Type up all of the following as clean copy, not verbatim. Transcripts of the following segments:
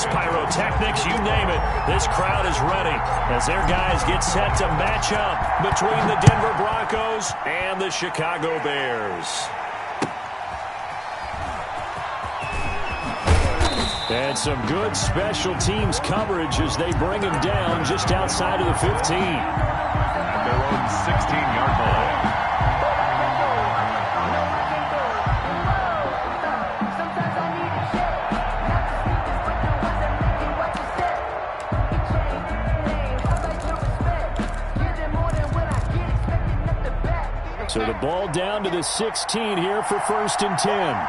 fireworks, pyrotechnics, you name it. This crowd is ready as their guys get set to match up between the Denver Broncos and the Chicago Bears. And some good special teams coverage as they bring him down just outside of the 15. At their own 16-yard line. So the ball down to the 16 here for 1st and 10.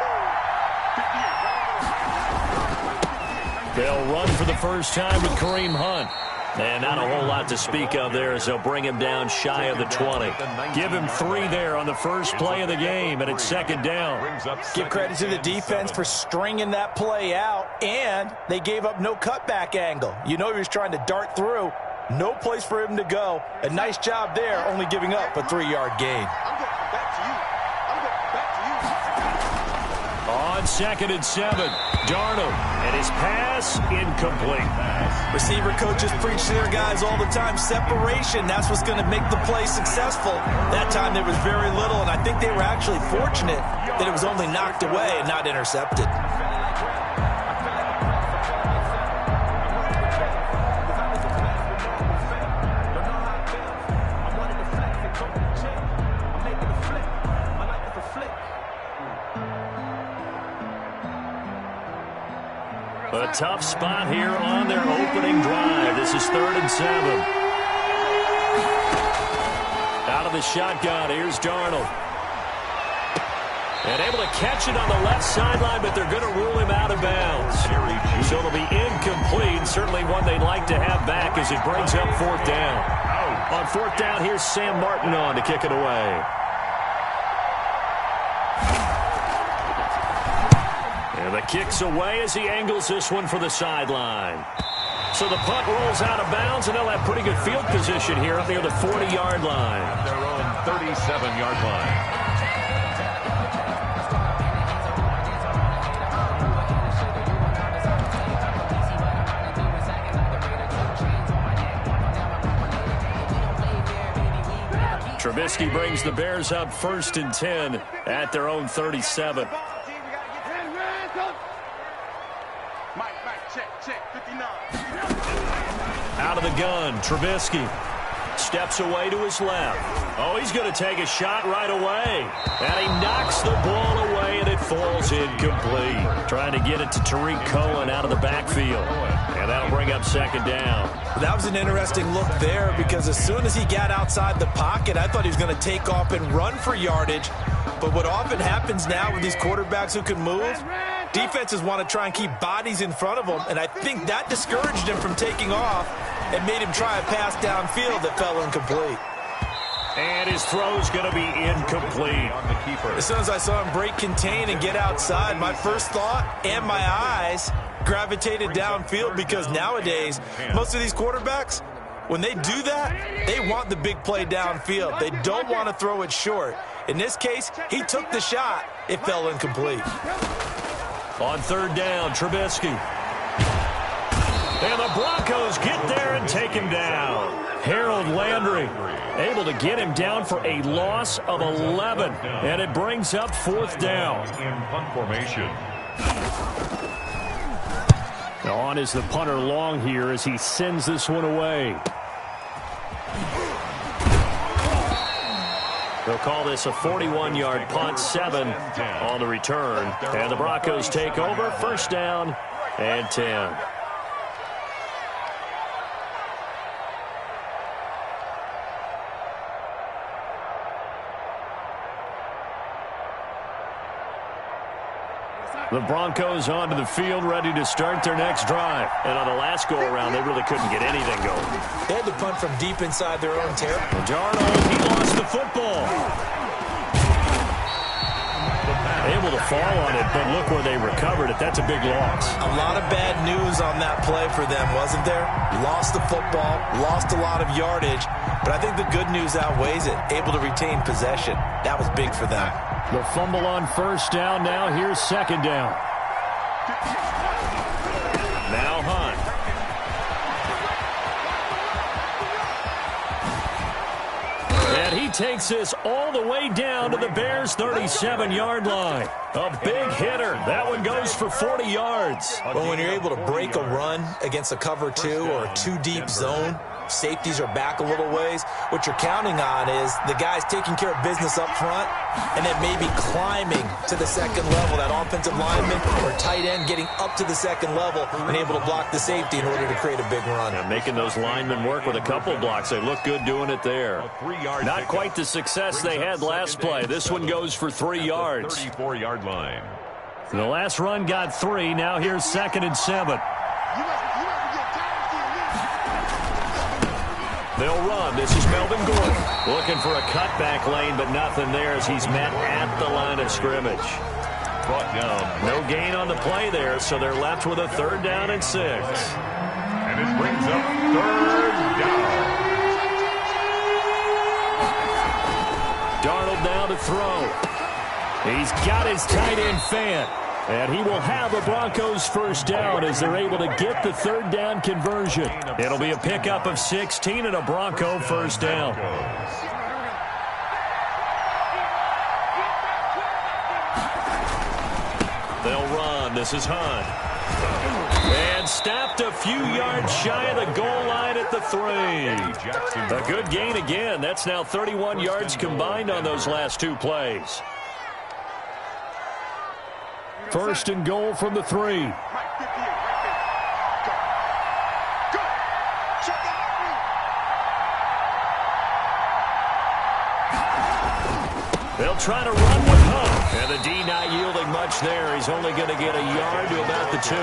They'll run for the first time with Kareem Hunt. And not a whole lot to speak of there as they'll bring him down shy of the 20. Give him 3 there on the first play of the game, and it's 2nd down. Give credit to the defense for stringing that play out, and they gave up no cutback angle. You know he was trying to dart through. No place for him to go. A nice job there, only giving up a 3-yard gain. On 2nd and 7, Darnold, and his pass incomplete. Receiver coaches preach to their guys all the time. Separation, that's what's going to make the play successful. That time there was very little, and I think they were actually fortunate that it was only knocked away and not intercepted. A tough spot here on their opening drive. This is 3rd and 7. Out of the shotgun, here's Darnold. And able to catch it on the left sideline, but they're going to rule him out of bounds. So it'll be incomplete. Certainly one they'd like to have back as it brings up 4th down. On 4th down, here's Sam Martin on to kick it away. And the kick's away as he angles this one for the sideline. So the punt rolls out of bounds, and they'll have pretty good field position here up near the 40-yard line. Their own 37-yard line. Trubisky brings the Bears up 1st and 10 at their own 37. Out of the gun, Trubisky steps away to his left. Oh, he's going to take a shot right away. And he knocks the ball away, and it falls incomplete. Trying to get it to Tariq Cohen out of the backfield. And that'll bring up 2nd down. That was an interesting look there because as soon as he got outside the pocket, I thought he was going to take off and run for yardage. But what often happens now with these quarterbacks who can move, defenses want to try and keep bodies in front of them, and I think that discouraged him from taking off and made him try a pass downfield that fell incomplete. And his throw's going to be incomplete. As soon as I saw him break contain and get outside, my first thought and my eyes gravitated downfield because nowadays, most of these quarterbacks, when they do that, they want the big play downfield. They don't want to throw it short. In this case, he took the shot. It fell incomplete. On 3rd down, Trubisky. And the Broncos get there and take him down. Harold Landry able to get him down for a loss of 11. And it brings up 4th down. In punt formation. On is the punter long here as he sends this one away. They'll call this a 41-yard punt, 7 on the return. And the Broncos take over, 1st down and 10. The Broncos onto the field, ready to start their next drive. And on the last go-around, they really couldn't get anything going. They had to punt from deep inside their own territory. Darnold, he lost the football. Able to fall on it, but look where they recovered it. That's a big loss. A lot of bad news on that play for them, wasn't there? Lost the football, lost a lot of yardage, but I think the good news outweighs it. Able to retain possession. That was big for them. The fumble on 1st down. Now here's 2nd down. Now he takes this all the way down to the Bears' 37-yard line. A big hitter. That one goes for 40 yards. Well, when you're able to break a run against a cover 2 or a 2-deep zone, safeties are back a little ways. What you're counting on is the guys taking care of business up front and then maybe climbing to the second level. That offensive lineman or tight end getting up to the second level and able to block the safety in order to create a big run. Yeah, making those linemen work with a couple blocks. They look good doing it there. Not quite the success they had last play. This one goes for 3 yards. 34-yard line. The last run got 3. Now here's 2nd and 7. They'll run. This is Melvin Gordon looking for a cutback lane, but nothing there as he's met at the line of scrimmage. Brought down. No gain on the play there, so they're left with a 3rd down and 6. And it brings up 3rd down. Darnold now to throw. He's got his tight end Fant. And he will have a Broncos 1st down as they're able to get the 3rd down conversion. It'll be a pickup of 16 and a Bronco 1st down. They'll run. This is Hunt. And stopped a few yards shy of the goal line at the 3. A good gain again. That's now 31 yards combined on those last 2 plays. 1st and goal from the 3. They'll try to run with Hunt. And the D not yielding much there. He's only going to get a yard to about the 2.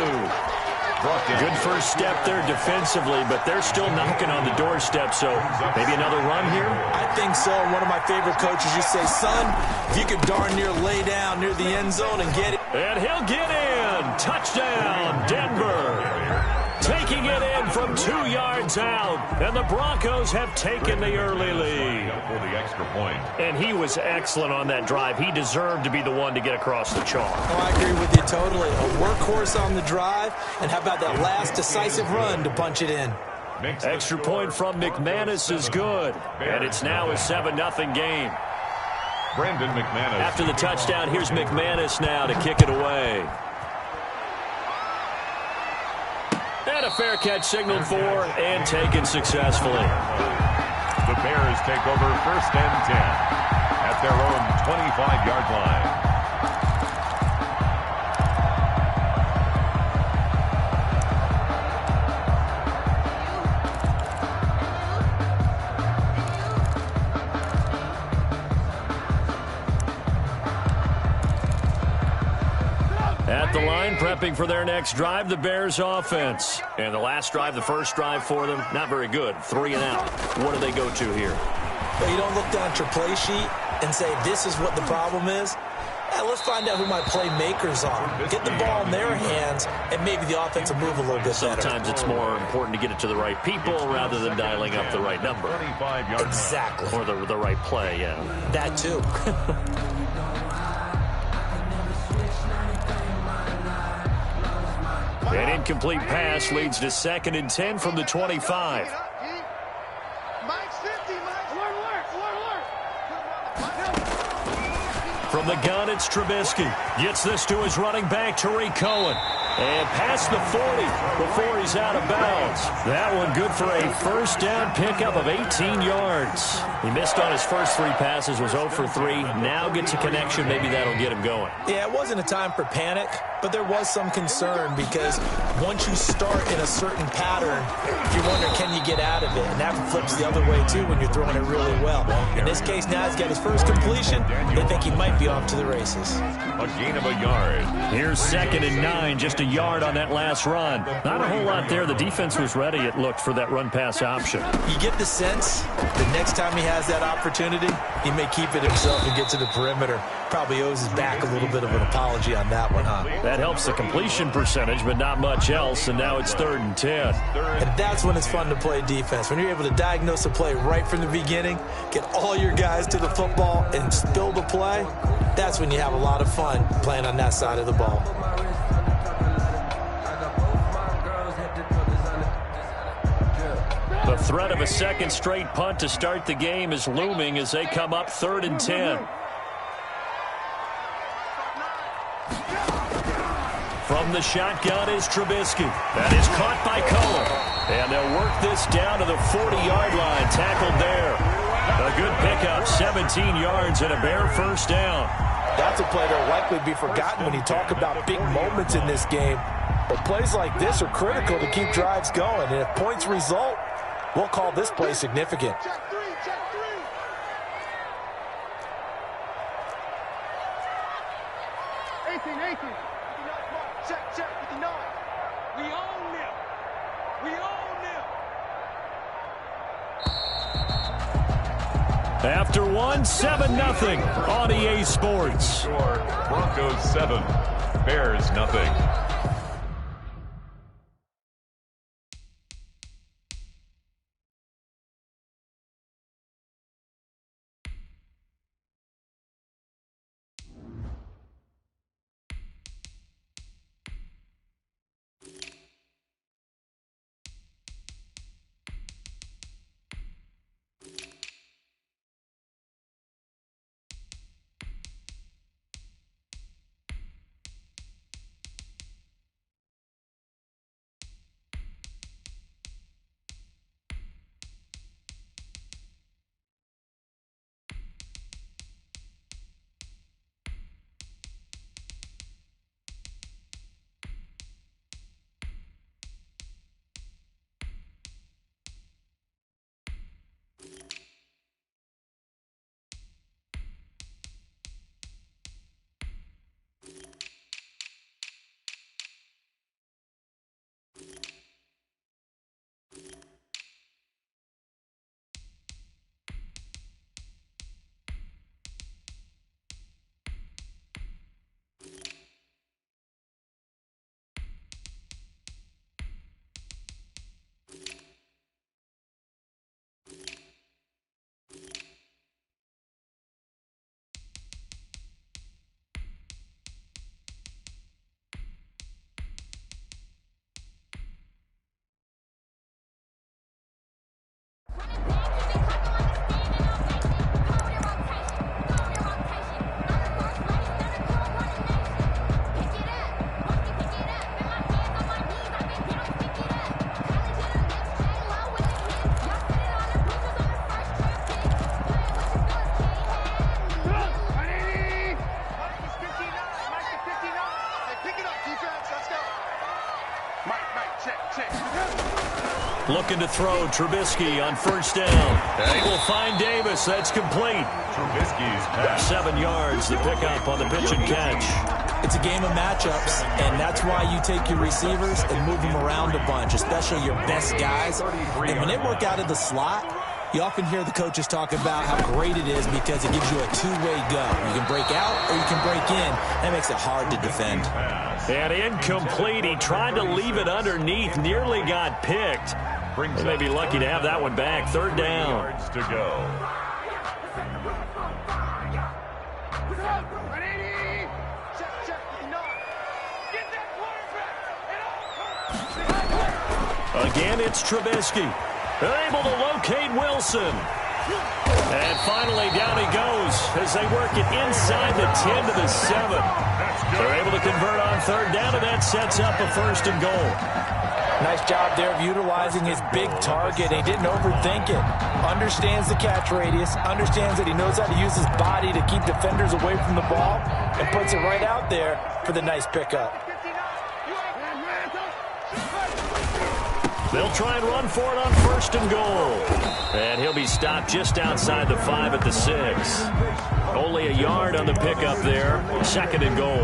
Good first step there defensively, but they're still knocking on the doorstep, so maybe another run here? I think so. One of my favorite coaches used to say, son, if you could darn near lay down near the end zone and get it. And he'll get in. Touchdown, Denver. Taking it in from 2 yards out. And the Broncos have taken the early lead. For the extra point. And he was excellent on that drive. He deserved to be the one to get across the chalk. Oh, I agree with you totally. A workhorse on the drive. And how about that last decisive run to punch it in? Extra point from McManus is good. And it's now a 7-0 game. Brandon McManus. After the touchdown, here's McManus now to kick it away. And a fair catch signaled for and taken successfully. The Bears take over 1st and 10 at their own 25-yard line. At the line, prepping for their next drive, the Bears offense. And the last drive, the first drive for them, not very good. 3 and out. What do they go to here? Well, you don't look down at your play sheet and say, this is what the problem is. Let's find out who my playmakers are. Get the ball in their hands, and maybe the offense will move a little bit better. Sometimes it's more important to get it to the right people rather than dialing up the right number. Exactly. Or the right play, yeah. That too. An incomplete pass leads to 2nd and 10 from the 25. From the gun, it's Trubisky. Gets this to his running back, Tariq Cohen. And past the 40 before he's out of bounds. That one good for a 1st down pickup of 18 yards. He missed on his first 3 passes, was 0 for 3. Now gets a connection. Maybe that'll get him going. Yeah, it wasn't a time for panic, but there was some concern because once you start in a certain pattern, you wonder, can you get out of it? And that flips the other way, too, when you're throwing it really well. In this case, now he's got his first completion. They think he might be off to the races. A gain of a yard. Here's 2nd and 9, just a yard on that last run. Not a whole lot there. The defense was ready, it looked, for that run-pass option. You get the sense that next time he has that opportunity, he may keep it himself and get to the perimeter. Probably owes his back a little bit of an apology on that one, huh? That helps the completion percentage, but not much else, and now it's 3rd and 10. And that's when it's fun to play defense. When you're able to diagnose a play right from the beginning, get all your guys to the football, and spill the play, that's when you have a lot of fun playing on that side of the ball. The The threat of a second straight punt to start the game is looming as they come up 3rd and 10. From the shotgun is Trubisky. That is caught by Cohen. And they'll work this down to the 40-yard line. Tackled there. A good pickup, 17 yards and a Bear first down. That's a play that will likely be forgotten when you talk about big moments in this game. But plays like this are critical to keep drives going. And if points result, we'll call this play significant. Check three. 18. Check, 59. We own them. After one, 7-0 on EA Sports. Score, Broncos 7, Bears nothing. Looking to throw Trubisky on first down. They will find Davis. That's complete. Trubisky's pass. 7 yards, the pickup on the pitch and catch. It's a game of matchups, and that's why you take your receivers and move them around a bunch, especially your best guys. And when they work out of the slot, you often hear the coaches talk about how great it is because it gives you a two-way go. You can break out or you can break in. That makes it hard to defend. And incomplete. He tried to leave it underneath, nearly got picked. They may be lucky to have that one back. 3rd down. Yards to go. Again, it's Trubisky. They're able to locate Wilson. And finally, down he goes as they work it inside the 10 to the 7. They're able to convert on 3rd down, and that sets up a 1st and goal. Nice job there of utilizing his big target. He didn't overthink it. Understands the catch radius. Understands that he knows how to use his body to keep defenders away from the ball. And puts it right out there for the nice pickup. They'll try and run for it on 1st and goal. And he'll be stopped just outside the 5 at the 6. Only a yard on the pickup there. 2nd and goal.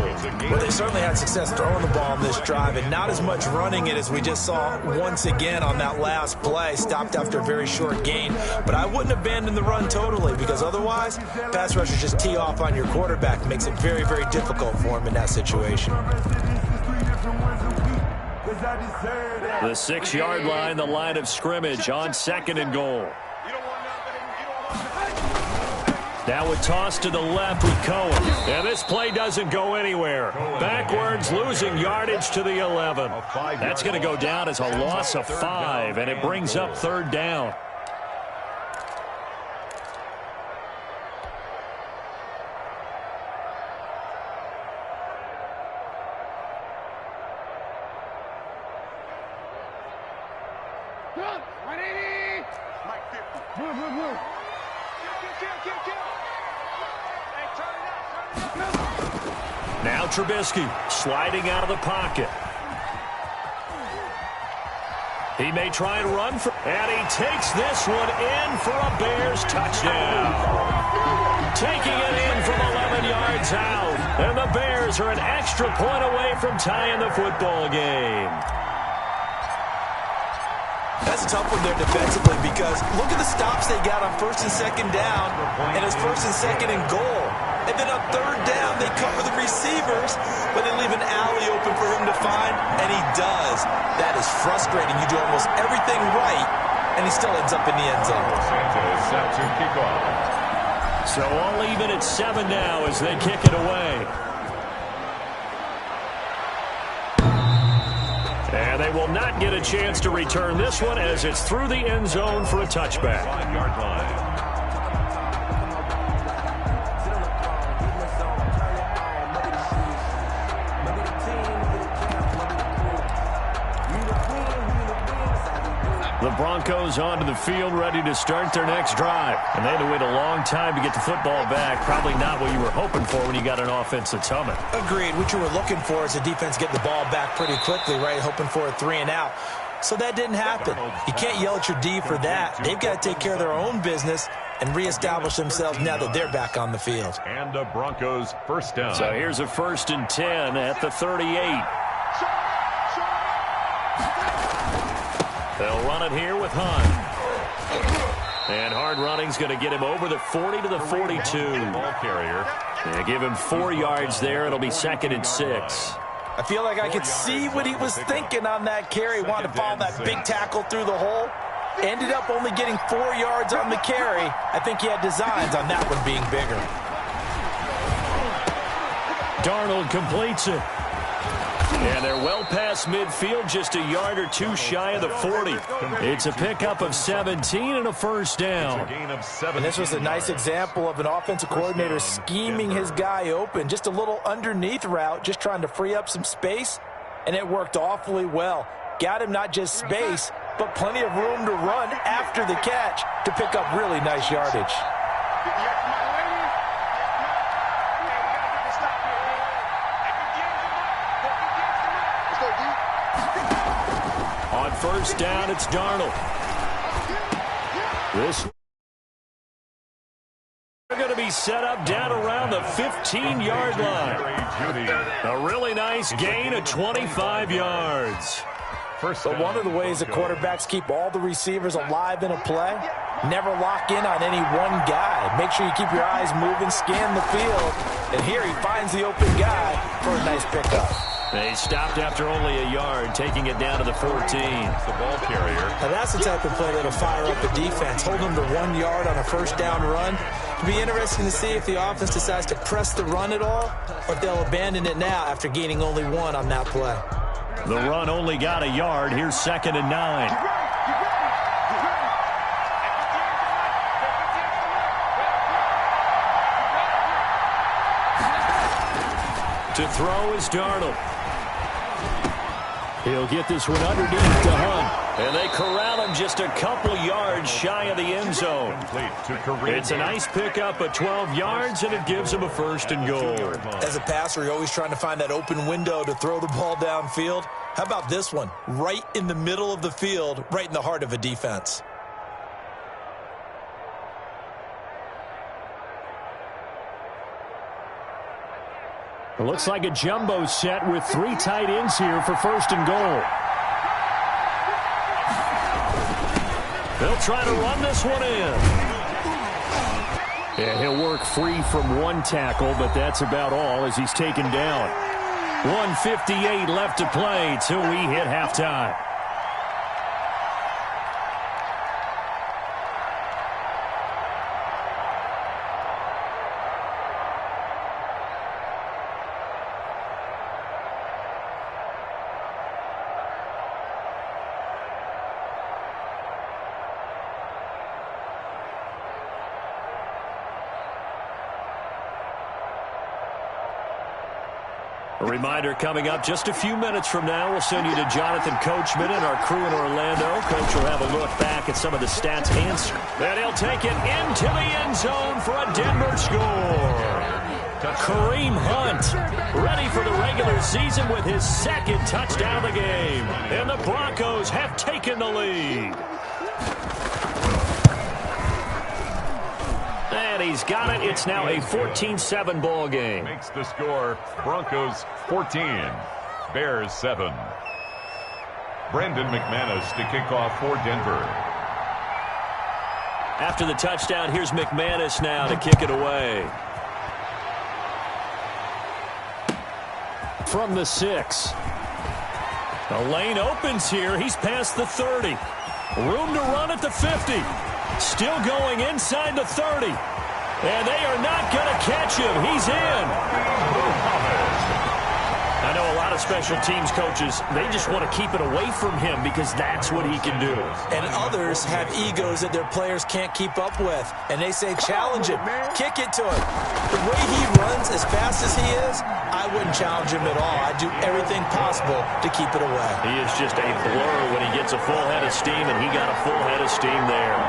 Well, they certainly had success throwing the ball on this drive, and not as much running it as we just saw once again on that last play. Stopped after a very short gain. But I wouldn't abandon the run totally, because otherwise, pass rushers just tee off on your quarterback. Makes it very, very difficult for him in that situation. The 6-yard line, the line of scrimmage on 2nd and goal. Now a toss to the left with Cohen. And this play doesn't go anywhere. Backwards, losing yardage to the 11. That's going to go down as a loss of 5, and it brings up third down. Now Trubisky sliding out of the pocket. He may try and run for, and he takes this one in for a Bears touchdown. Taking it in from 11 yards out. And the Bears are an extra point away from tying the football game. That's a tough one there defensively because look at the stops they got on first and second down, and it's first and second and goal. And then on third down, they cover the receivers, but they leave an alley open for him to find, and he does. That is frustrating. You do almost everything right, and he still ends up in the end zone. Santos set to kick off. So all even at 7 now as they kick it away. And they will not get a chance to return this one as it's through the end zone for a touchback. 5-yard line. The Broncos onto the field, ready to start their next drive. And they had to wait a long time to get the football back. Probably not what you were hoping for when you got an offense that's humming. Agreed. What you were looking for is the defense getting the ball back pretty quickly, right? Hoping for a 3 and out. So that didn't happen. You can't yell at your D for that. They've got to take care of their own business and reestablish themselves now that they're back on the field. And the Broncos first down. So here's a 1st and 10 at the 38. They'll run it here with Hunt. And hard running's going to get him over the 40 to the 42. Ball carrier. Yeah, give him 4 yards there. It'll be 2nd and 6. I feel like I could see what he was thinking on that carry. Wanted to follow that big tackle through the hole. Ended up only getting 4 yards on the carry. I think he had designs on that one being bigger. Darnold completes it. And they're well past midfield, just a yard or 2 shy of the 40. It's a pickup of 17 and a first down. And this was a nice example of an offensive coordinator scheming his guy open. Just a little underneath route, just trying to free up some space. And it worked awfully well. Got him not just space, but plenty of room to run after the catch to pick up really nice yardage. On first down, it's Darnold. This they're going to be set up down around the 15-yard line. A really nice gain of 25 yards. But one of the ways the quarterbacks keep all the receivers alive in a play, never lock in on any one guy. Make sure you keep your eyes moving, scan the field. And here he finds the open guy for a nice pickup. They stopped after only a yard, taking it down to the 14. The ball carrier. Now that's the type of play that'll fire up a defense. Hold them to 1 yard on a first down run. It'll be interesting to see if the offense decides to press the run at all, or if they'll abandon it now after gaining only 1 on that play. The run only got a yard. Here's 2nd and 9. To throw is Darnold. He'll get this one underneath to Hunt. And they corral him just a couple yards shy of the end zone. It's a nice pickup of 12 yards, and it gives him a 1st and goal. As a passer, you're always trying to find that open window to throw the ball downfield. How about this one? Right in the middle of the field, right in the heart of a defense. It looks like a jumbo set with 3 tight ends here for 1st and goal. They'll try to run this one in. And he'll work free from 1 tackle, but that's about all as he's taken down. 1:58 left to play till we hit halftime. A reminder coming up just a few minutes from now. We'll send you to Jonathan Coachman and our crew in Orlando. Coach will have a look back at some of the stats and he'll take it into the end zone for a Denver score. Kareem Hunt ready for the regular season with his second touchdown of the game. And the Broncos have taken the lead. And he's got it. It's now a 14-7 ball game. Makes the score Broncos 14, Bears 7. Brandon McManus to kick off for Denver. After the touchdown, here's McManus now to kick it away. From the 6. The lane opens here. He's past the 30. Room to run at the 50. Still going inside the 30. And they are not going to catch him. He's in. I know a lot of special teams coaches, they just want to keep it away from him because that's what he can do. And others have egos that their players can't keep up with. And they say, challenge him, kick it to him. The way he runs as fast as he is, I wouldn't challenge him at all. I'd do everything possible to keep it away. He is just a blur when he gets a full head of steam, and he got a full head of steam there.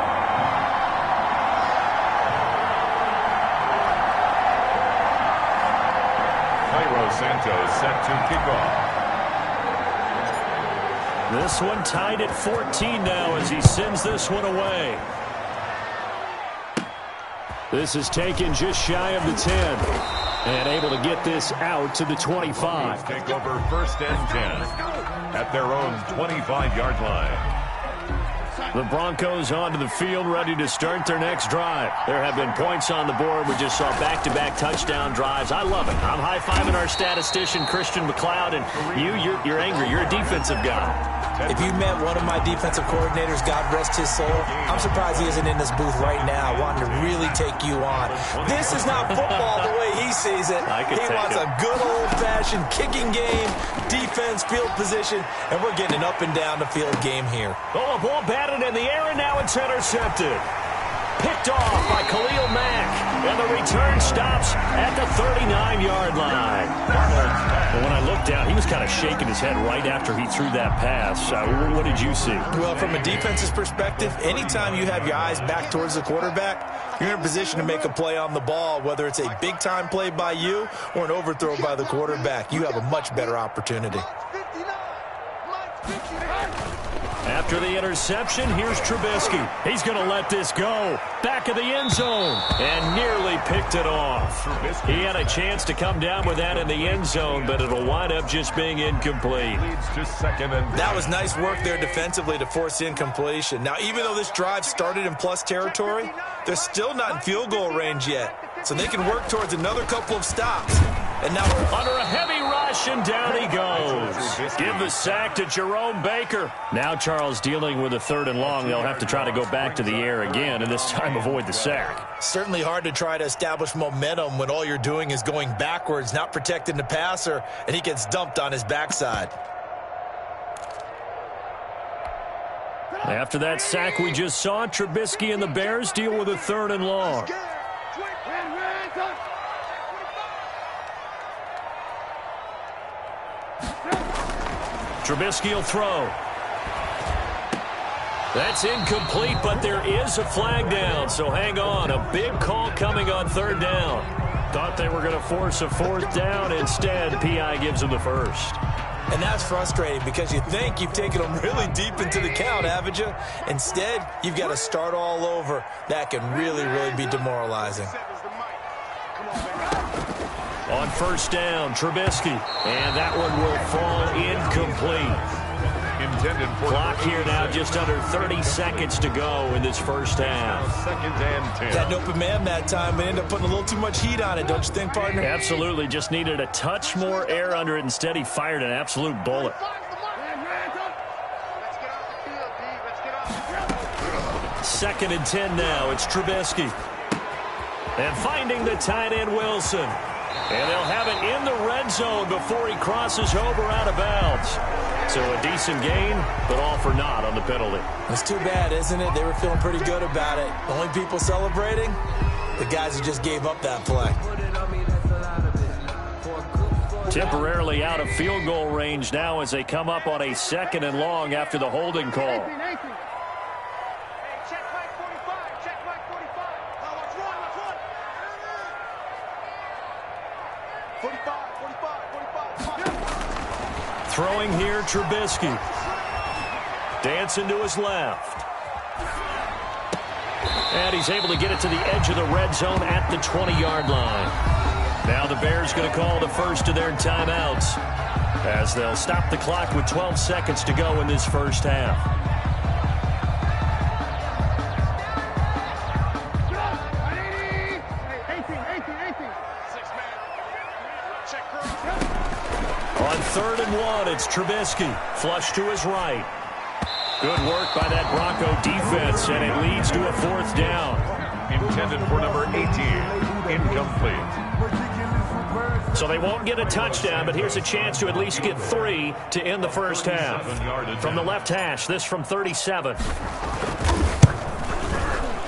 Santos set to kick off. This one tied at 14 now as he sends this one away. This is taken just shy of the 10. And able to get this out to the 25. Take over first and 10 at their own 25-yard line. The Broncos onto the field, ready to start their next drive. There have been points on the board. We just saw back-to-back touchdown drives. I love it. I'm high-fiving our statistician, Christian McLeod, and you're angry. You're a defensive guy. If you met one of my defensive coordinators, God rest his soul, I'm surprised he isn't in this booth right now wanting to really take you on. This is not football the way he sees it. He wants a good old-fashioned kicking game, defense, field position, and we're getting an up and down the field game here. Oh, a ball batted in the air, and now it's intercepted. Picked off by Khalil Mack, and the return stops at the 39-yard line. Well, when I looked down, he was kind of shaking his head right after he threw that pass. What did you see? Well, from a defense's perspective, anytime you have your eyes back towards the quarterback, you're in a position to make a play on the ball, whether it's a big-time play by you or an overthrow by the quarterback. You have a much better opportunity. After the interception, here's Trubisky. He's going to let this go. Back of the end zone. And nearly picked it off. He had a chance to come down with that in the end zone, but it'll wind up just being incomplete. That was nice work there defensively to force incompletion. Now, even though this drive started in plus territory, they're still not in field goal range yet. So they can work towards another couple of stops. And now under a heavy rush, and down he goes. Give the sack to Jerome Baker. Now Charles dealing with a 3rd and long. They'll have to try to go back to the air again, and this time avoid the sack. Certainly hard to try to establish momentum when all you're doing is going backwards, not protecting the passer, and he gets dumped on his backside. After that sack we just saw, Trubisky and the Bears deal with a 3rd and long. Trubisky will throw. That's incomplete, but there is a flag down, so hang on. A big call coming on 3rd down. Thought they were going to force a 4th down. Instead, P.I. gives them the 1st. And that's frustrating because you think you've taken them really deep into the count, haven't you? Instead, you've got to start all over. That can really, really be demoralizing. On 1st down, Trubisky. And that one will fall incomplete. Clock here now, just under 30 seconds to go in this first half. 2nd and 10. Had an open man that time, but ended up putting a little too much heat on it, don't you think, partner? Absolutely. Just needed a touch more air under it. Instead, he fired an absolute bullet. 2nd and 10 now. It's Trubisky. And finding the tight end, Wilson. And they'll have it in the red zone before he crosses over out of bounds. So a decent gain, but all for naught on the penalty. It's too bad, isn't it? They were feeling pretty good about it. The only people celebrating, the guys who just gave up that play. Temporarily out of field goal range now as they come up on a 2nd and long after the holding call. Hey, check right 45. Check right 45. Let's run. 45. Throwing here, Trubisky. Dancing to his left. And he's able to get it to the edge of the red zone at the 20-yard line. Now the Bears going to call the first of their timeouts as they'll stop the clock with 12 seconds to go in this first half. On 3rd and 1, it's Trubisky. Flush to his right. Good work by that Bronco defense, and it leads to a 4th down. Intended for number 18. Incomplete. So they won't get a touchdown, but here's a chance to at least get 3 to end the first half. From the left hash, this from 37.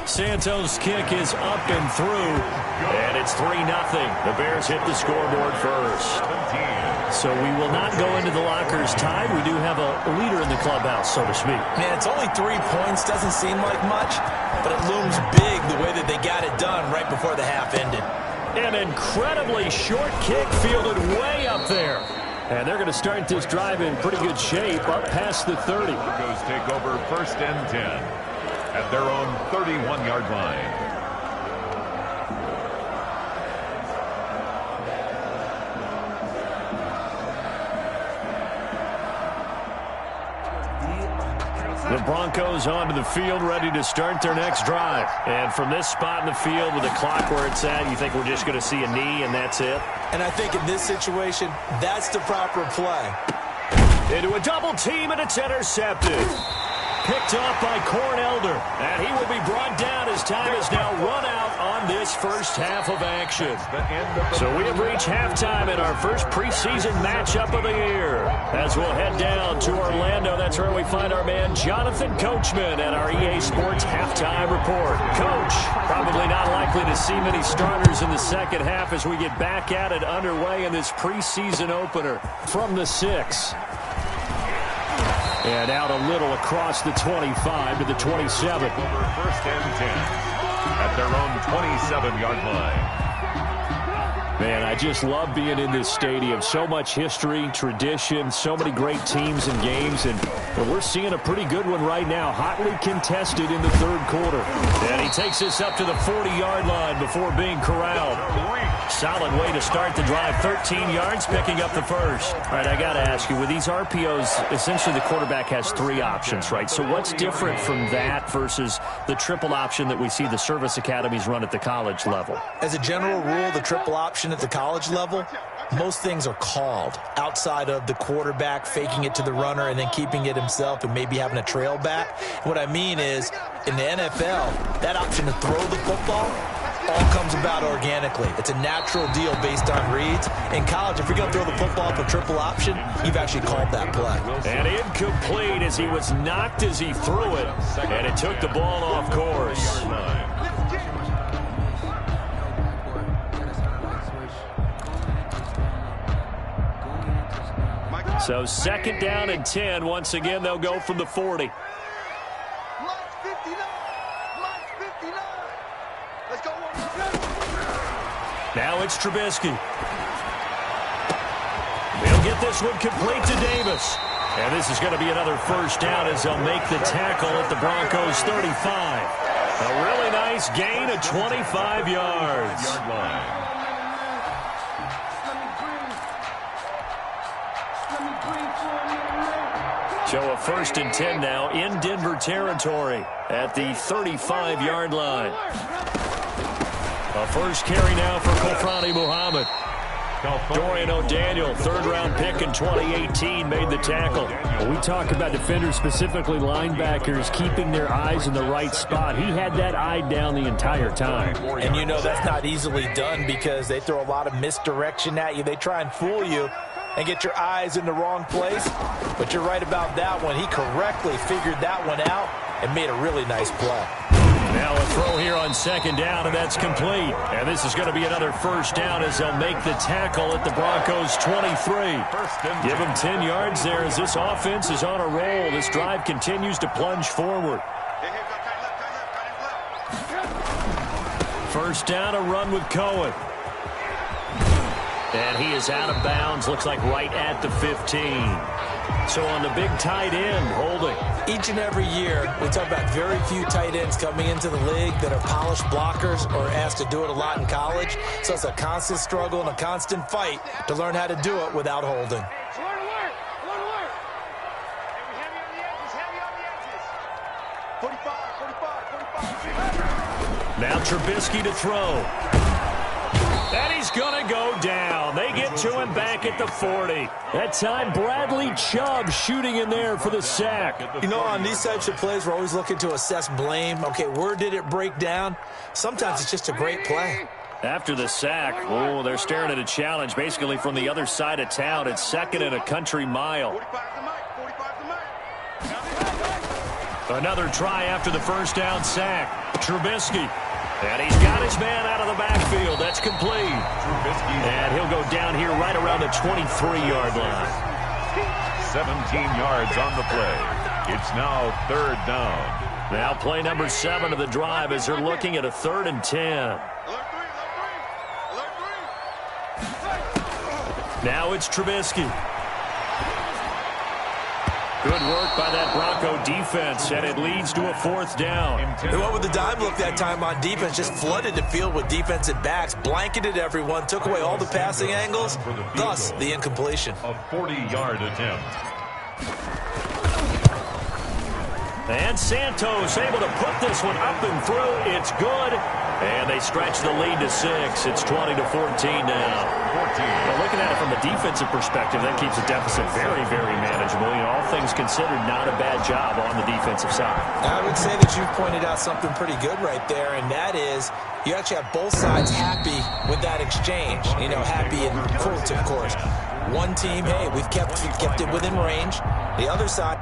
Santos' kick is up and through, and it's 3-0. The Bears hit the scoreboard first. So we will not go into the lockers tied. We do have a leader in the clubhouse, so to speak. Man, it's only 3 points. Doesn't seem like much, but it looms big the way that they got it done right before the half ended. An incredibly short kick fielded way up there. And they're going to start this drive in pretty good shape up past the 30. Broncos take over 1st and 10 at their own 31-yard line. The Broncos onto the field, ready to start their next drive. And from this spot in the field with the clock where it's at, you think we're just going to see a knee and that's it? And I think in this situation, that's the proper play. Into a double team, and it's intercepted. Picked up by Cornelder, and he will be brought down as time is now run out on this first half of action. So we have reached halftime in our first preseason matchup of the year. As we'll head down to Orlando, that's where we find our man Jonathan Coachman at our EA Sports Halftime Report. Coach, probably not likely to see many starters in the second half as we get back at it underway in this preseason opener from the 6. And out a little across the 25 to the 27. Over 1st and 10 at their own 27-yard line. Man, I just love being in this stadium. So much history, tradition, so many great teams and games, and we're seeing a pretty good one right now. Hotly contested in the 3rd quarter. And he takes this up to the 40-yard line before being corralled. Solid way to start the drive. 13 yards, picking up the first. All right, I got to ask you, with these RPOs, essentially the quarterback has 3 options, right? So what's different from that versus the triple option that we see the service academies run at the college level? As a general rule, the triple option at the college level, most things are called outside of the quarterback faking it to the runner and then keeping it himself and maybe having a trail back. What I mean is, in the NFL, that option to throw the football all comes about organically. It's a natural deal based on reads. In college, if you're going to throw the football for triple option, you've actually called that play. And incomplete as he was knocked as he threw it, and it took the ball off course. So 2nd down and 10. Once again, they'll go from the 40. Now it's Trubisky. They'll get this one complete to Davis. And this is going to be another first down as they'll make the tackle at the Broncos' 35. A really nice gain of 25 yards. So a 1st and 10 now in Denver territory at the 35-yard line. A first carry now for Kofrani Muhammad. Dorian O'Daniel, 3rd-round pick in 2018, made the tackle. When we talk about defenders, specifically linebackers, keeping their eyes in the right spot, he had that eye down the entire time. And you know that's not easily done because they throw a lot of misdirection at you. They try and fool you and get your eyes in the wrong place. But you're right about that one. He correctly figured that one out and made a really nice play. Now a throw here on second down, and that's complete. And this is going to be another first down as they'll make the tackle at the Broncos' 23. Give them 10 yards there as this offense is on a roll. This drive continues to plunge forward. First down, a run with Cohen. And he is out of bounds, looks like right at the 15. So on the big tight end, holding. Each and every year, we talk about very few tight ends coming into the league that are polished blockers or asked to do it a lot in college. So it's a constant struggle and a constant fight to learn how to do it without holding. Now Trubisky to throw. And he's going to go down. They get to him back at the 40. That time, Bradley Chubb shooting in there for the sack. You know, on these types of plays, we're always looking to assess blame. Okay, where did it break down? Sometimes it's just a great play. After the sack, oh, they're staring at a challenge basically from the other side of town. It's second and a country mile. Another try after the first down sack. Trubisky. And he's got his man out of the backfield. That's complete. And he'll go down here right around the 23-yard line. 17 yards on the play. It's now third down. Now play number 7 of the drive as they're looking at a 3rd and 10. Now it's Trubisky. Good work by that Bronco defense, and it leads to a 4th down. They went with the dime look that time on defense, just flooded the field with defensive backs, blanketed everyone, took away all the passing angles, thus the incompletion. A 40-yard attempt. And Santos able to put this one up and through. It's good. And they stretch the lead to 6. It's 20-14 now. Well, looking at it from a defensive perspective, that keeps the deficit very, very manageable. You know, all things considered, not a bad job on the defensive side. I would say that you've pointed out something pretty good right there, and that is you actually have both sides happy with that exchange. You know, happy in quotes, of course. One team, hey, we've kept it within range. The other side.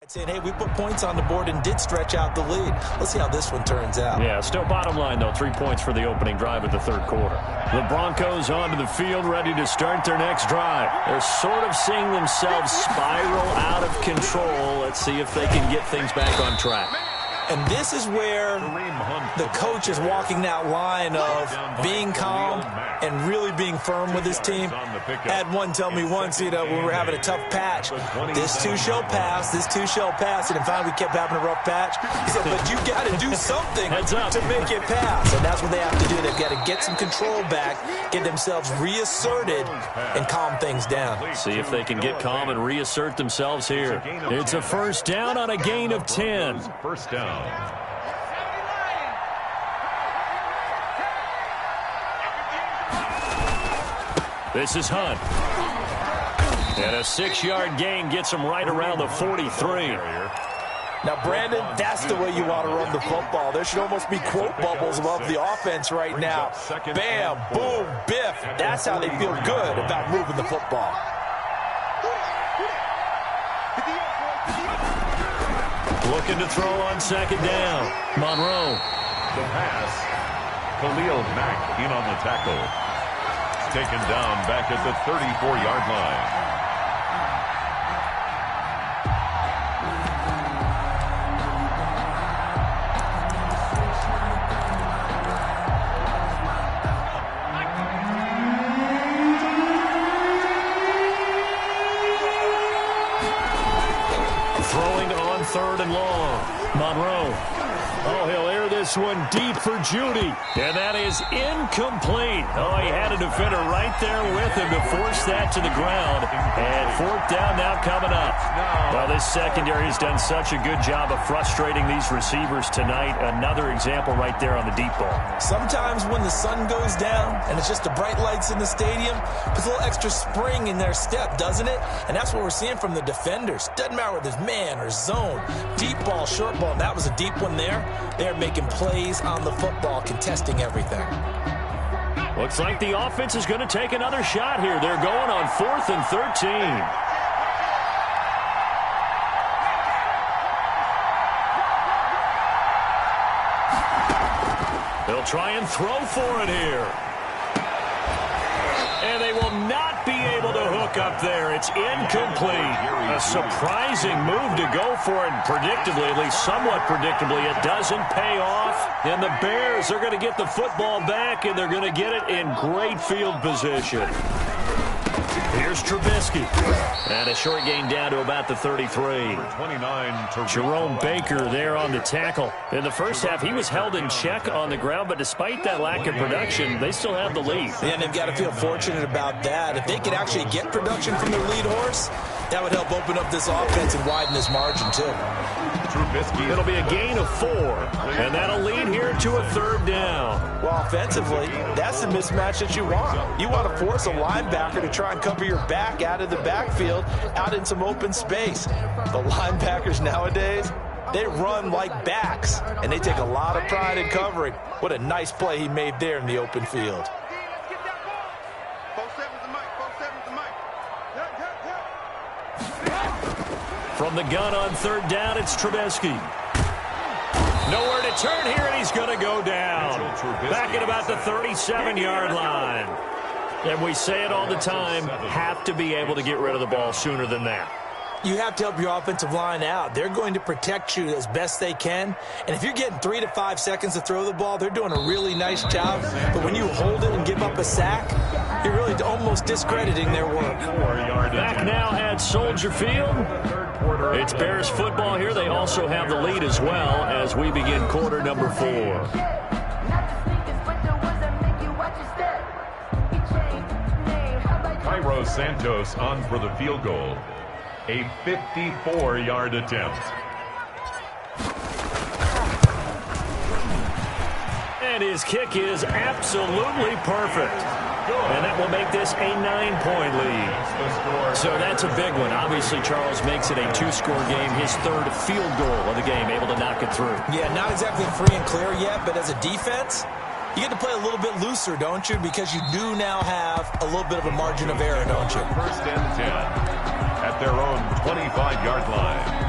Saying, hey, we put points on the board and did stretch out the lead. Let's see how this one turns out. Yeah, still bottom line, though, 3 points for the opening drive of the 3rd quarter. The Broncos onto the field, ready to start their next drive. They're sort of seeing themselves spiral out of control. Let's see if they can get things back on track. And this is where the coach is walking that line of being calm and really being firm with his team. Had one tell me once, you know, when we were having a tough patch, this too shall pass, this too shall pass. And finally we kept having a rough patch. He said, but you got to do something to make it pass. And that's what they have to do. They've got to get some control back, get themselves reasserted, and calm things down. See if they can get calm and reassert themselves here. It's a first down on a gain of 10. First down. This is Hunt. And a 6-yard gain gets him right around the 43. Now, Brandon, that's the way you want to run the football. There should almost be quote bubbles above the offense right now. Bam, boom, biff. That's how they feel good about moving the football. Looking to throw on second down. Monroe. The pass. Khalil Mack in on the tackle. Taken down back at the 34-yard line. Monroe. Oh, he'll air this one deep for Judy. And that is incomplete. Oh, he had a defender right there with him to force that to the ground. And fourth down now coming up. Well, this secondary has done such a good job of frustrating these receivers tonight. Another example right there on the deep ball. Sometimes when the sun goes down and it's just the bright lights in the stadium, puts a little extra spring in their step, doesn't it? And that's what we're seeing from the defenders. Doesn't matter whether it's man or zone. Deep ball, short ball. That was a deep one there. They're making plays on the football, contesting everything. Looks like the offense is going to take another shot here. They're going on 4th and 13. They'll try and throw for it here. And they will not be able to hook up there. It's incomplete. A surprising move to go for it. Predictably, at least somewhat predictably, it doesn't pay off. And the Bears are going to get the football back, and they're going to get it in great field position. Here's Trubisky. And a short gain down to about the 33. Jerome Baker there on the tackle. In the first half, he was held in check on the ground, but despite that lack of production, they still have the lead. Yeah, and they've got to feel fortunate about that. If they could actually get production from their lead horse, that would help open up this offense and widen this margin, too. Trubisky. It'll be a gain of 4, and that'll lead here to a 3rd down. Well, offensively, that's the mismatch that you want. You want to force a linebacker to try and cover your back out of the backfield, out in some open space. The linebackers nowadays, they run like backs, and they take a lot of pride in covering. What a nice play he made there in the open field. From the gun on 3rd down, it's Trubisky. Nowhere to turn here, and he's going to go down. Back at about the 37-yard line. And we say it all the time, have to be able to get rid of the ball sooner than that. You have to help your offensive line out. They're going to protect you as best they can. And if you're getting 3 to 5 seconds to throw the ball, they're doing a really nice job. But when you hold it and give up a sack, you're really almost discrediting their work. Back now at Soldier Field. It's Bears football here. They also have the lead as well as we begin quarter number 4. Cairo Santos on for the field goal. A 54-yard attempt. And his kick is absolutely perfect. And that will make this a 9-point lead. So that's a big one. Obviously, Charles makes it a 2-score game. His 3rd field goal of the game, able to knock it through. Yeah, not exactly free and clear yet, but as a defense, you get to play a little bit looser, don't you? Because you do now have a little bit of a margin of error, don't you? 1st and 10 at their own 25-yard line.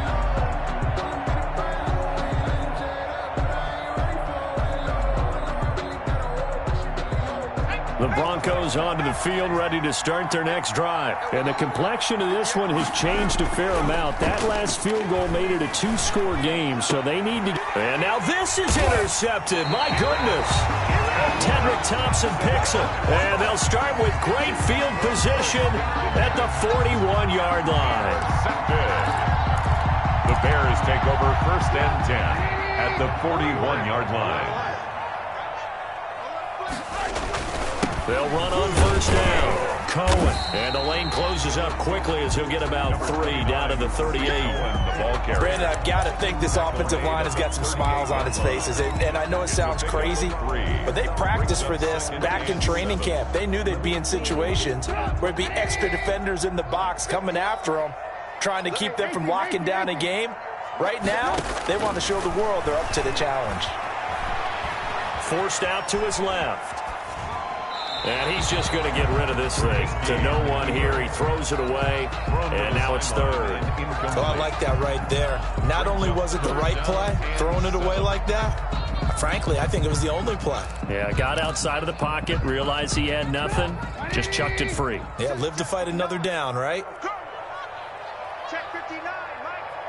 The Broncos onto the field, ready to start their next drive. And the complexion of this one has changed a fair amount. That last field goal made it a 2-score game, so they need to... And now this is intercepted. My goodness. Tedrick Thompson picks it. And they'll start with great field position at the 41-yard line. The Bears take over 1st and 10 at the 41-yard line. They'll run on 1st down. Cohen. And the lane closes up quickly as he'll get about 3 down to the 38. Brandon, I've got to think this offensive line has got some smiles on its faces. And I know it sounds crazy, but they practiced for this back in training camp. They knew they'd be in situations where it'd be extra defenders in the box coming after them, trying to keep them from locking down a game. Right now, they want to show the world they're up to the challenge. Forced out to his left. And he's just going to get rid of this thing to no one here. He throws it away, and now it's 3rd. Oh, I like that right there. Not only was it the right play, throwing it away like that, frankly, I think it was the only play. Yeah, got outside of the pocket, realized he had nothing, just chucked it free. Yeah, live to fight another down, right? Check 59.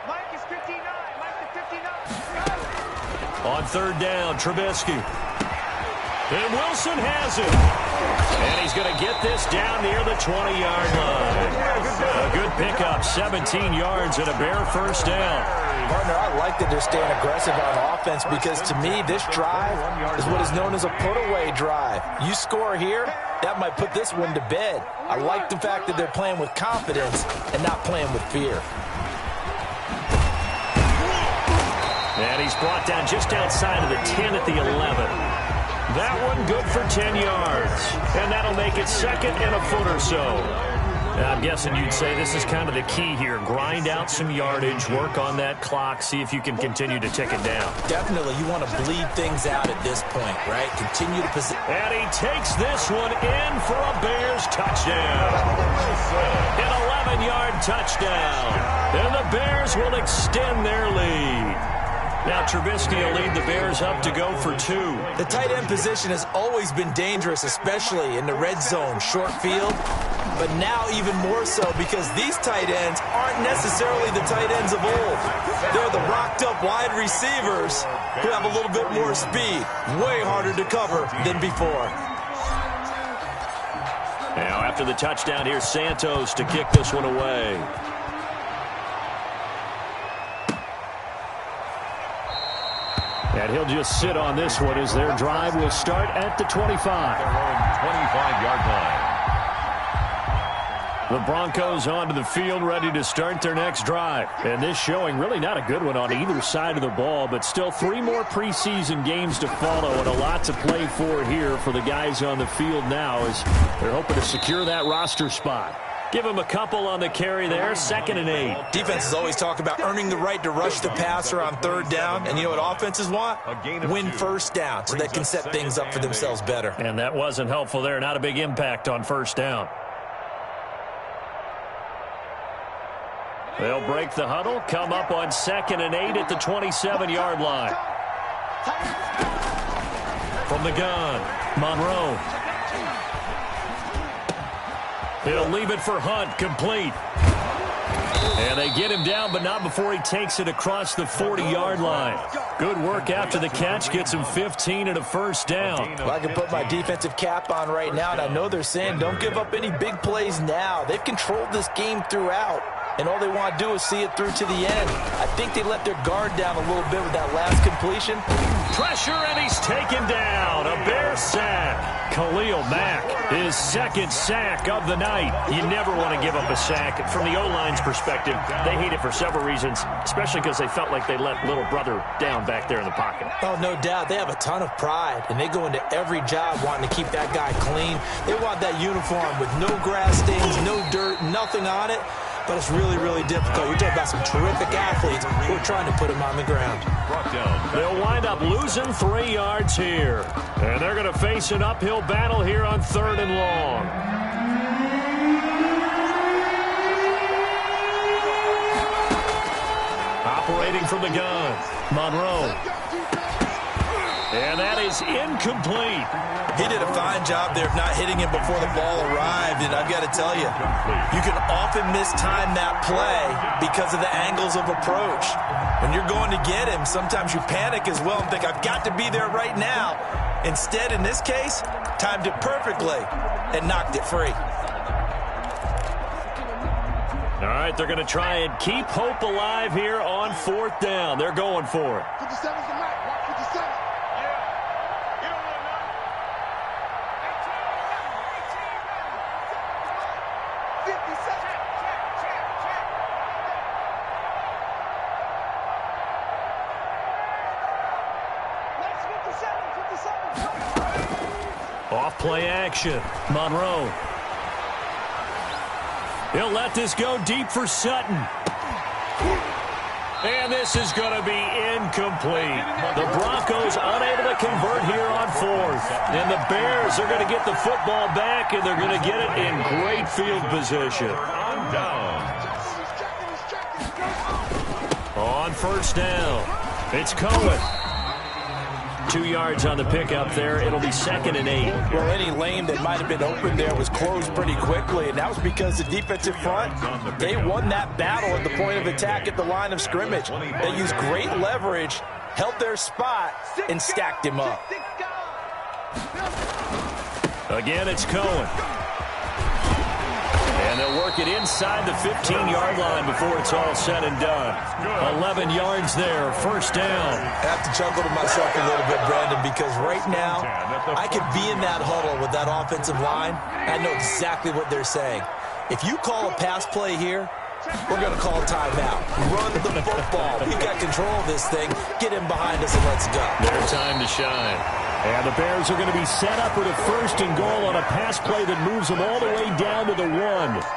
Mike is 59. Mike is 59. On 3rd down, Trubisky. And Wilson has it. And he's going to get this down near the 20-yard line. A good pickup, 17 yards and a Bear first down. Partner, I like that they're staying aggressive on offense because, to me, this drive is what is known as a put-away drive. You score here, that might put this one to bed. I like the fact that they're playing with confidence and not playing with fear. And he's brought down just outside of the 10 at the 11. That one good for 10 yards. And that'll make it second and a foot or so. I'm guessing you'd say this is kind of the key here. Grind out some yardage, work on that clock, see if you can continue to tick it down. Definitely. You want to bleed things out at this point, right? Continue to position. And he takes this one in for a Bears touchdown. An 11-yard touchdown. And the Bears will extend their lead. Now Trubisky will lead the Bears up to go for 2. The tight end position has always been dangerous, especially in the red zone, short field. But now even more so because these tight ends aren't necessarily the tight ends of old. They're the rocked-up wide receivers who have a little bit more speed. Way harder to cover than before. Now after the touchdown, here's Santos to kick this one away. And he'll just sit on this one as their drive will start at the 25. Their own 25-yard line. The Broncos onto the field ready to start their next drive. And this showing really not a good one on either side of the ball, but still 3 more preseason games to follow and a lot to play for here for the guys on the field now as they're hoping to secure that roster spot. Give him a couple on the carry there, 2nd and 8. Defenses always talk about earning the right to rush the passer on 3rd down. And you know what offenses want? Win first down so they can set things up for themselves better. And that wasn't helpful there. Not a big impact on first down. They'll break the huddle, come up on 2nd and 8 at the 27-yard line. From the gun, Monroe. He'll leave it for Hunt, complete. And they get him down, but not before he takes it across the 40-yard line. Good work after the catch, gets him 15 and a first down. Well, I can put my defensive cap on right now, and I know they're saying don't give up any big plays now. They've controlled this game throughout, and all they want to do is see it through to the end. I think they let their guard down a little bit with that last completion. Pressure, and he's taken down. A Bear sack. Khalil Mack, his 2nd sack of the night. You never want to give up a sack. From the O-line's perspective, they hate it for several reasons, especially because they felt like they let little brother down back there in the pocket. Oh, no doubt. They have a ton of pride, and they go into every job wanting to keep that guy clean. They want that uniform with no grass stains, no dirt, nothing on it. But it's really, really difficult. You're talking about some terrific athletes who are trying to put him on the ground. They'll wind up losing 3 yards here. And they're going to face an uphill battle here on 3rd and long. Operating from the gun, Monroe. And that is incomplete. He did a fine job there of not hitting him before the ball arrived, and I've got to tell you, you can often mistime that play because of the angles of approach. When you're going to get him, sometimes you panic as well and think, I've got to be there right now. Instead, in this case, timed it perfectly and knocked it free. All right, they're going to try and keep hope alive here on 4th down. They're going for it. 57's the mark. Watch 57. Off play action. Monroe. He'll let this go deep for Sutton. And this is going to be incomplete. The Broncos unable to convert here on 4th. And the Bears are going to get the football back, and they're going to get it in great field position. On 1st down, it's Cohen. 2 yards on the pickup there. It'll be 2nd and 8. Well, any lane that might have been open there was closed pretty quickly, and that was because the defensive front, they won that battle at the point of attack at the line of scrimmage. They used great leverage, held their spot, and stacked him up. Again, it's Cohen. And they'll work it inside the 15-yard line before it's all said and done. 11 yards there, first down. I have to chuckle to myself a little bit, Brandon, because right now I could be in that huddle with that offensive line. I know exactly what they're saying. If you call a pass play here, we're going to call timeout. Run the football. We've got control of this thing. Get him behind us and let's go. Their time to shine. And the Bears are going to be set up with a first and goal on a pass play that moves them all the way down to the 1.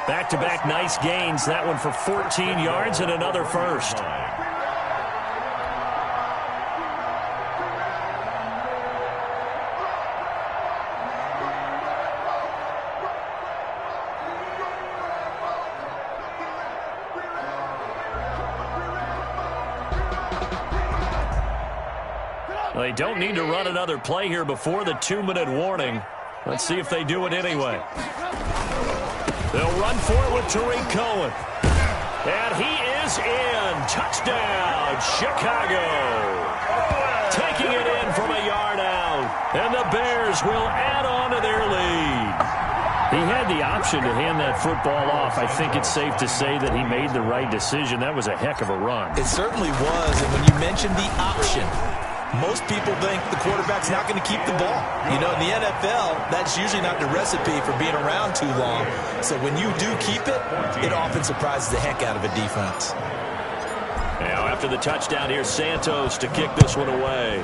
Back-to-back nice gains. That one for 14 yards and another first. They don't need to run another play here before the 2-minute warning. Let's see if they do it anyway. They'll run for it with Tariq Cohen. And he is in. Touchdown, Chicago. Taking it in from a yard out. And the Bears will add on to their lead. He had the option to hand that football off. I think it's safe to say that he made the right decision. That was a heck of a run. It certainly was. And when you mentioned the option, most people think the quarterback's not going to keep the ball. You know, in the NFL, that's usually not the recipe for being around too long. So when you do keep it, it often surprises the heck out of a defense. Now after the touchdown, here's Santos to kick this one away.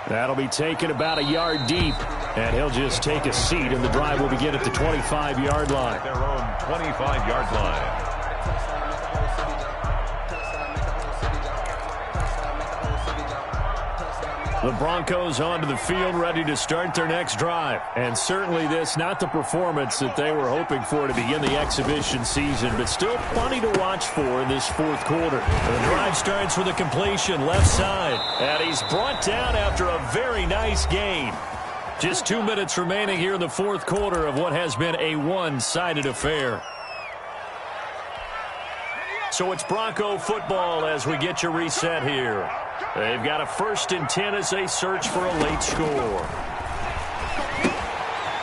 That'll be taken about a yard deep, and he'll just take a seat, and the drive will begin at the 25-yard line. Their own 25-yard line. The Broncos onto the field, ready to start their next drive. And certainly this, not the performance that they were hoping for to begin the exhibition season, but still plenty to watch for in this fourth quarter. The drive starts with a completion left side. And he's brought down after a very nice gain. Just 2 minutes remaining here in the fourth quarter of what has been a one-sided affair. So it's Bronco football as we get you reset here. They've got a 1st and 10 as they search for a late score.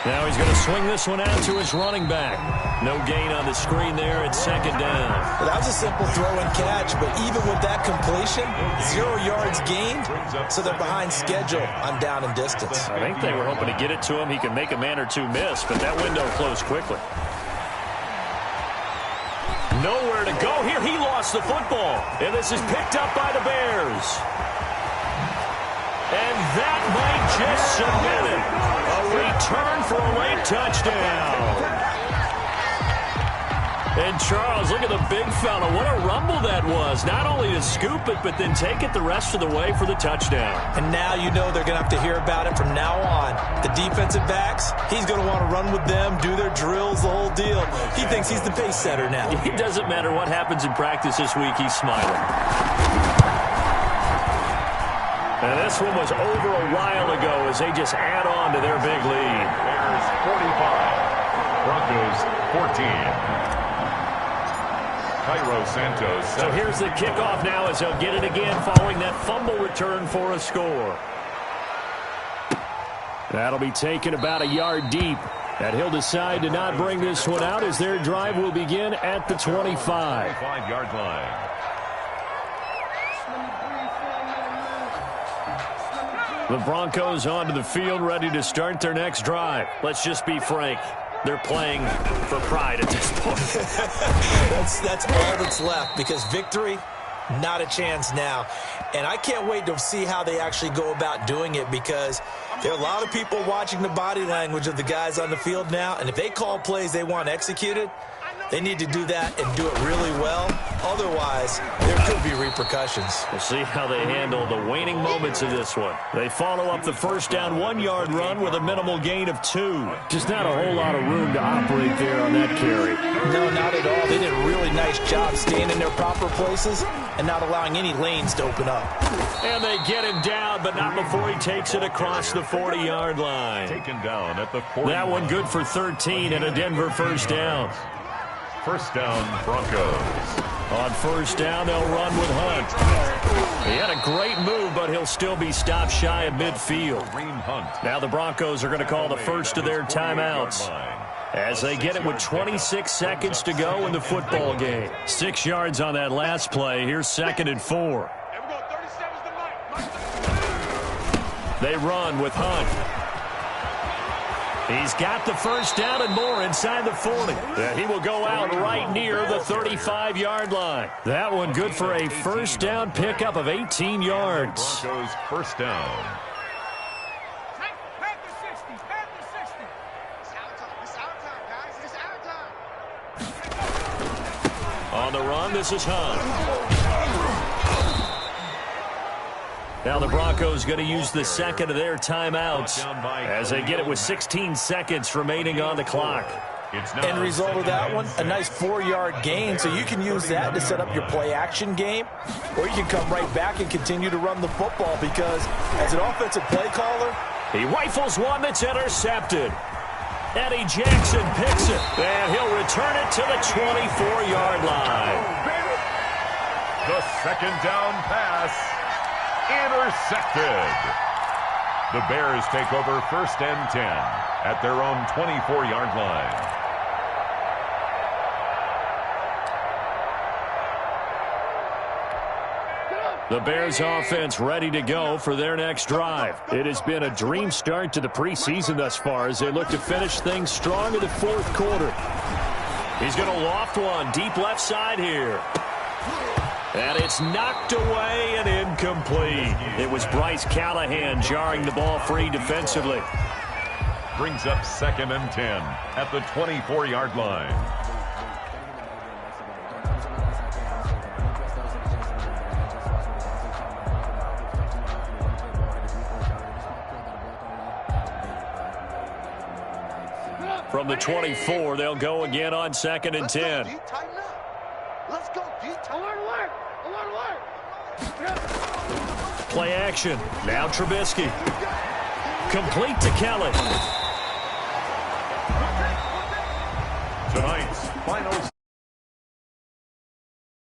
Now he's going to swing this one out to his running back. No gain on the screen there at 2nd down. Well, that was a simple throw and catch, but even with that completion, 0 yards gained, so they're behind schedule on down and distance. I think they were hoping to get it to him. He could make a man or two miss, but that window closed quickly. Nowhere to go here. He lost the football. And this is picked up by the Bears. And that might just submit it. A return for a late touchdown. And Charles, look at the big fella. What a rumble that was. Not only to scoop it, but then take it the rest of the way for the touchdown. And now you know they're going to have to hear about it from now on. The defensive backs, he's going to want to run with them, do their drills, the whole deal. He thinks he's the pace setter now. It doesn't matter what happens in practice this week, he's smiling. And this one was over a while ago as they just add on to their big lead. Bears 45, Broncos 14. Cairo Santos. So here's the kickoff now as they'll get it again following that fumble return for a score. That'll be taken about a yard deep. And he'll decide to not bring this one out as their drive will begin at the 25. 25-yard line. The Broncos onto the field ready to start their next drive. Let's just be frank. They're playing for pride at this point. That's all that's left, because victory, not a chance now. And I can't wait to see how they actually go about doing it, because there are a lot of people watching the body language of the guys on the field now, and if they call plays they want executed, they need to do that and do it really well. Otherwise, there could be repercussions. We'll see how they handle the waning moments of this one. They follow up the first down 1-yard run with a minimal gain of 2. Just not a whole lot of room to operate there on that carry. No, not at all. They did a really nice job staying in their proper places and not allowing any lanes to open up. And they get him down, but not before he takes it across the 40-yard line. Taken down at the 40. That one good for 13 and a Denver first down. First down, Broncos. On first down, they'll run with Hunt. He had a great move, but but he'll still be stopped shy of midfield. Now the Broncos are going to call the first of their timeouts as they get it with 26 seconds to go in the football game. 6 yards on that last play. Here's 2nd and 4. They run with Hunt. He's got the first down and more inside the 40. He will go out right near the 35-yard line. That one good for a first down pickup of 18 yards. Broncos first down. On the run, this is Hunt. Now the Broncos going to use the second of their timeouts as they get it with 16 seconds remaining on the clock. End result of that one, a nice 4-yard gain, so you can use that to set up your play-action game, or you can come right back and continue to run the football because as an offensive play caller, he rifles one that's intercepted. Eddie Jackson picks it, and he'll return it to the 24-yard line. The second down pass intercepted. The Bears take over 1st and 10 at their own 24-yard line. The Bears offense ready to go for their next drive. It has been a dream start to the preseason thus far as they look to finish things strong in the 4th quarter. He's going to loft one deep left side here. And it's knocked away and incomplete. It was Bryce Callahan jarring the ball free defensively. Brings up 2nd and 10 at the 24-yard line. From the 24, they'll go again on 2nd and 10. Let's go, D. Alert! Play action. Now Trubisky. Complete to Kelly. Tonight's final